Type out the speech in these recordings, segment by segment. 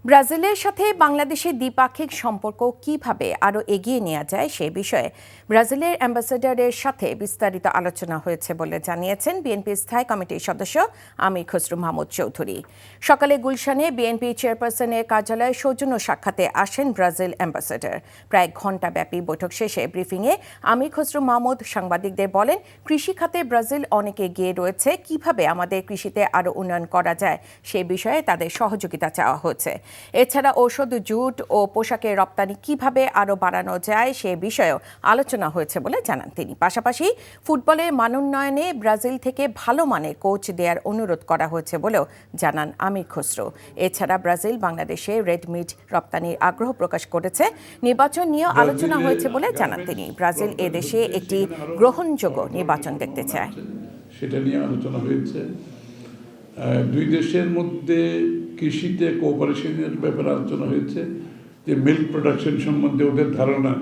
ব্রাজিলের সাথে বাংলাদেশের দ্বিপাক্ষিক সম্পর্ক কিভাবে আরও এগিয়ে নেওয়া যায় সে বিষয়ে ব্রাজিলের অ্যাম্বাসেডরের সাথে বিস্তারিত আলোচনা হয়েছে বলে জানিয়েছেন বিএনপি স্থায়ী কমিটির সদস্য আমির খসরু মাহমুদ চৌধুরী। সকালে গুলশানে বিএনপি চেয়ারপারসনের কার্যালয়ে সৌজন্য সাক্ষাতে আসেন ব্রাজিল অ্যাম্বাসেডর। প্রায় ঘণ্টাব্যাপী বৈঠক শেষে ব্রিফিংয়ে আমির খসরু মাহমুদ সাংবাদিকদের বলেন, কৃষি খাতে ব্রাজিল অনেক এগিয়ে রয়েছে, কিভাবে আমাদের কৃষিতে আরও উন্নয়ন করা যায় সে বিষয়ে তাদের সহযোগিতা চাওয়া হয়েছে। এছাড়া ঔষধ, জুট ও পোশাকের রপ্তানি কিভাবে আরও বাড়ানো যায় সে বিষয়েও আলোচনা হয়েছে বলে জানান তিনি। পাশাপাশি ফুটবলের মানোন্নয়নে ব্রাজিল থেকে ভালো মানের কোচ দেওয়ার অনুরোধ করা হয়েছে বলেও জানান আমির খসরু। এছাড়া ব্রাজিল বাংলাদেশে রেড মিট রপ্তানির আগ্রহ প্রকাশ করেছে। নির্বাচন নিয়েও আলোচনা হয়েছে বলে জানান তিনি। ব্রাজিল এদেশে একটি গ্রহণযোগ্য নির্বাচন দেখতে চায়, সেটা নিয়ে আলোচনা হয়েছে। দুই দেশের মধ্যে কৃষিতে কোঅপারেশনের ব্যাপারে আলোচনা হয়েছে, যে মিল্ক প্রোডাকশন সম্বন্ধে ওদের ধারণা,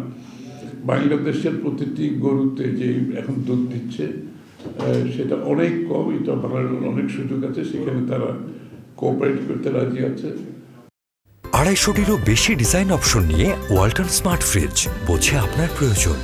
বাংলাদেশের প্রতিটি গরুতে যে এখন দুধ দিচ্ছে সেটা অনেক কম, এটা বাড়ানোর অনেক সুযোগ আছে, সেখানে তারা কোঅপারেট করতে রাজি আছে। 250-টিরও বেশি ডিজাইন অপশন নিয়ে ওয়ালটন স্মার্ট ফ্রিজ, বোঝে আপনার প্রয়োজন।